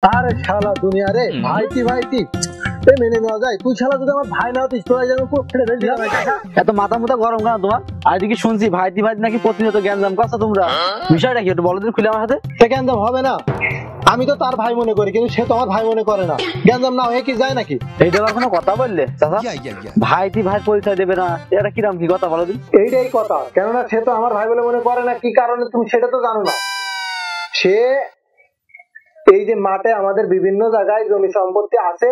আরে শালা দুনিয়া রে, ভাইটি ভাইটি এ মেনে নেওয়া যায়? তুই শালা যদি আমার ভাই না হতিস তোরা যেন পুরো ছেড়ে ফেলছিলাম। এত মাথা মুথা গরম কেন তোমার? আজ কি শুনছি ভাইটি ভাইটি নাকি প্রতিনিয়ত জ্ঞানজাম করছো তোমরা, বিষয়টা কি একটু বলো দিন খুলে আমার হাতে। সে জ্ঞানজাম হবে না? আমি তো তার ভাই মনে করি, কিন্তু সে তো আমার ভাই মনে করে না। জ্ঞানজাম না হয়ে কি যায় নাকি? এইটা আবার কোনো কথা বললে চাচা? ভাইটি ভাই পরিচয় দেবে না, এটা কিরম কি কথা বলো দিন। এইটাই কথা, কেননা সে তো আমার ভাই বলে মনে করে না। কি কারণে তুমি সেটা তো জানো না। সে এই যে মাঠে আমাদের বিভিন্ন জায়গায় জমি সম্পত্তি আছে,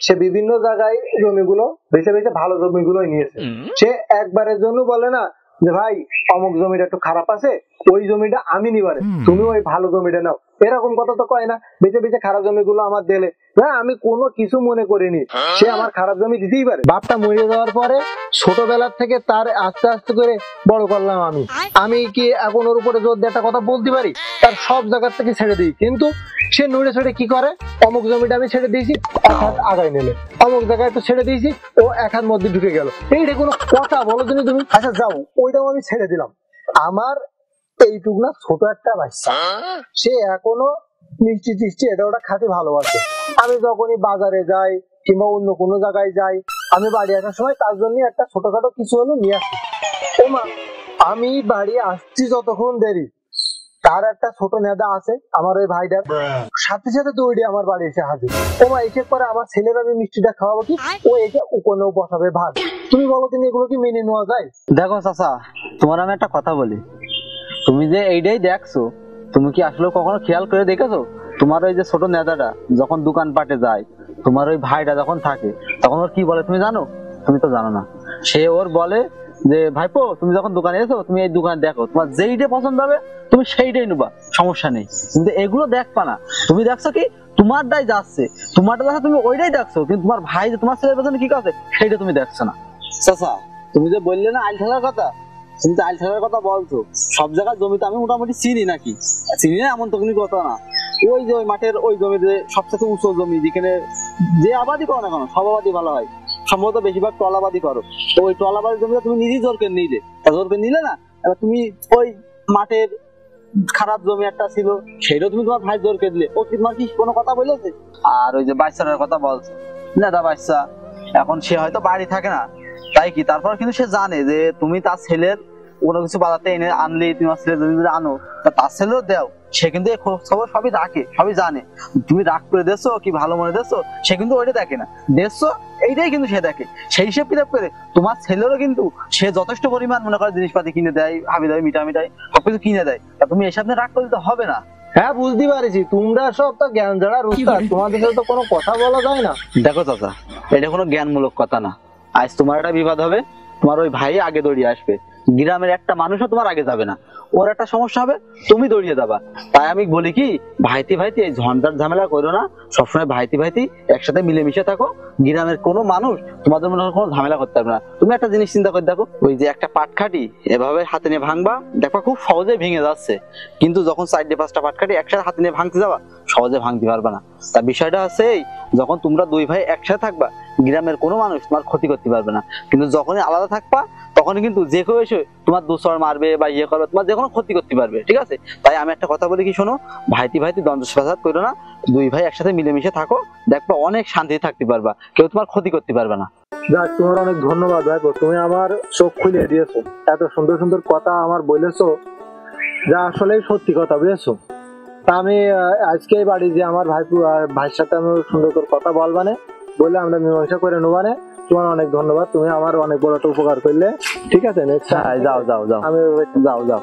সে বিভিন্ন জায়গায় জমিগুলো বেছে বেছে ভালো জমিগুলোই নিয়েছে। সে একবারের জন্য বলে না যে ভাই অমুক জমিটা একটু খারাপ আছে, ওই জমিটা আমি নিবারে, তুমি ওই ভালো জমিটা নাও। এরকম কথা তো কয় না। বেছে বেছে খারাপ জমিগুলো আমার দিলে না, আমি কোনো কিছু মনে করিনি। সে আমার খারাপ জমি দিতেই পারে। বাপটা মরে যাওয়ার পরে ছোটবেলার থেকে তার আস্তে আস্তে করে বড় করলাম আমি। আমি কি এখন ওর উপরে জোর দিয়ে একটা কথা বলতে পারি? তার সব জায়গার থেকে ছেড়ে দিই, কিন্তু সে নড়ে ছেড়ে কি করে, অমুক জমিটা আমি ছেড়ে দিয়েছি, এক হাত আগায় নিলে, অমুক জায়গায় তো ছেড়ে দিয়েছি, ও এক হাত মধ্যে ঢুকে গেল। এইটা কোনো কথা বলো তুমি? তুমি আচ্ছা যাও, ওইটাও আমি ছেড়ে দিলাম। আমার এইটুক না ছোট একটা বাচ্চা, সে এখনো মিষ্টি টিষ্টি এটা ওটা খাতে ভালোবাসে। আমি যখনই বাজারে যাই কিংবা অন্য কোনো জায়গায় যাই, আমি বাড়ি আসার সময় তার জন্য একটা ছোটখাটো কিছু হলো নিয়ে আসি। ও মা, আমি বাড়ি আসছি যতক্ষণ দেরি, তার একটা ছোট নেদা আছে আমার ওই ভাইটার, সাথে সাথে দৌড়ে আমার বাড়ি এসে হাজির। ও মা, এসে পরে আমার ছেলের আমি মিষ্টিটা খাওয়াবো কি, ও এটা কোনেও বসাবে ভাত। তুমি বলো তিনি এগুলো কি মেনে নেওয়া যায়? দেখো চাচা, তোমার আমি একটা কথা বলি, তুমি যে এইটাই দেখছো, তুমি কি আসলে কখনো খেয়াল করে দেখেছো তোমার ওই যে ছোট নেতাটা যখন দোকানপাটে যায়, তোমার ওই ভাইটা যখন থাকে, তখন ওর কি বলে তুমি জানো? তুমি তো জানো না। সে ওর বলে যে ভাইপো তুমি যখন দোকানে এসো, তুমি এই দোকান দেখো, তোমার যেইটা পছন্দ হবে তুমি সেইটাই নেবা, সমস্যা নেই। কিন্তু এগুলো দেখবা না। তুমি দেখছো কি তোমারটাই যাচ্ছে, তোমারটা যাচ্ছে তুমি ওইটাই দেখছো, কিন্তু তোমার ভাই যে তোমার ছেলের পেছনে কি করছে সেইটা তুমি দেখছো না। চাচা, তুমি যে বললে না আইল ঠেলার কথা, তুমি তো আইল ঠেলার কথা বলছো, সব জায়গায় জমিতে আমি মোটামুটি চিনি নাকি? চিনি না এমন তো কোনো কথা না। ওই যে ওই মাঠের ওই জমিতে সবচেয়ে উঁচু জমি, যেখানে যে আবাদি করো না কেন সব আবাদি ভালো হয়, সম্ভবত বেশিরভাগ টলাবাদি করো। তো ওই টলাবাদি জমিটা তুমি নিজেই জোরকে নিলে, জোরকে নিলে না, এবার তুমি ওই মাঠের খারাপ জমি একটা ছিল সেটাও তুমি তোমার ভাই জোরকে দিলে, ও তোমার কি কোনো কথা বলেছে? আর ওই যে বাচ্চাটার কথা বলছো, নেতা বাচ্চা, এখন সে হয়তো বাড়ি থাকে না, তাই কি তারপর কিন্তু সে জানে যে তুমি তার ছেলের কোনো কিছু বাজাতে এনে আনলে, তোমার ছেলে যদি আনো তা তার ছেলেও দেও, সে কিন্তু এই খবর সবই রাখে, সবই জানে। তুমি রাগ করে দেছো কি ভালো মনে দেছো, সে কিন্তু ওইটা দেখে না, দেখছো এইটাই কিন্তু সে দেখে। সেই হিসেব কিতাব করে তোমার ছেলেরও কিন্তু সে যথেষ্ট পরিমাণ মনে করে জিনিসপাতি কিনে দেয়, হাবি দাবি মিঠা মিঠাই সবকিছু কিনে দেয়। তা তুমি এসব নিয়ে রাগ করলে তো হবে না। হ্যাঁ বুঝতে পারছি, তোমরা সব তো জ্ঞান যারা রুস্তাদ, তোমাদের সাথে তো কোনো কথা বলা যায় না। দেখো চাচা, এটা কোনো জ্ঞানমূলক কথা না। আজ তোমার একটা বিবাদ হবে, তোমার ওই ভাই আগে দৌড়িয়ে আসবে, গ্রামের একটা মানুষও তোমার আগে যাবে না, ওর একটা সমস্যা হবে তুমি দৌড়িয়ে যাবা। তাই আমি বলি কি, ভাইতি ভাইতি এই ঝঞ্ঝাট ঝামেলা করো না, সবসময় ভাইতি ভাইতি একসাথে মিলেমিশে থাকো। গ্রামের কোনো মানুষ তোমাদের মনে কোনো ঝামেলা করতে পারবে না। তুমি একটা জিনিস চিন্তা করে দেখো, ওই যে একটা পাটকাঠি এভাবে হাতে নিয়ে ভাঙবা, দেখবা খুব সহজে ভেঙে যাচ্ছে, কিন্তু যখন 4-5টা পাটকাঠি একসাথে হাতে নিয়ে ভাঙতে যাবা, সহজে ভাঙতে পারবে না। তা বিষয়টা হচ্ছে এই, যখন তোমরা দুই ভাই একসাথে থাকবা, গ্রামের কোনো মানুষ তোমার ক্ষতি করতে পারবে না, কিন্তু যখনই আলাদা থাকবা তখন কিন্তু যে কেউ এসে তোমার দোষর মারবে বা ইয়ে করবে, তোমার যে কোনো ক্ষতি করতে পারবে। ঠিক আছে? তাই আমি একটা কথা বলি কি, শোনো, ভাইতি ভাইতি দ্বন্দ্ব ফাসাদ করো না, দুই ভাই একসাথে মিলেমিশে থাকো, দেখবা অনেক শান্তিতে থাকতে পারবা, কেউ তোমার ক্ষতি করতে পারবে না। যাক, তোমার অনেক ধন্যবাদ ভাই, তুমি আমার চোখ খুলে দিয়েছো, এত সুন্দর সুন্দর কথা আমার বলেছো, যা আসলেই সত্যি কথা, বুঝেছো? তা আমি আজকে বাড়ি যে আমার ভাইয়ের সাথে আমি সুন্দর করে কথা বলবানে, বলে আমরা মীমাংসা করে নেবানে। তোমার অনেক ধন্যবাদ, তুমি আমার অনেক বড় একটা উপকার করলে। ঠিক আছে, যাও যাও যাও, আমি যাও যাও।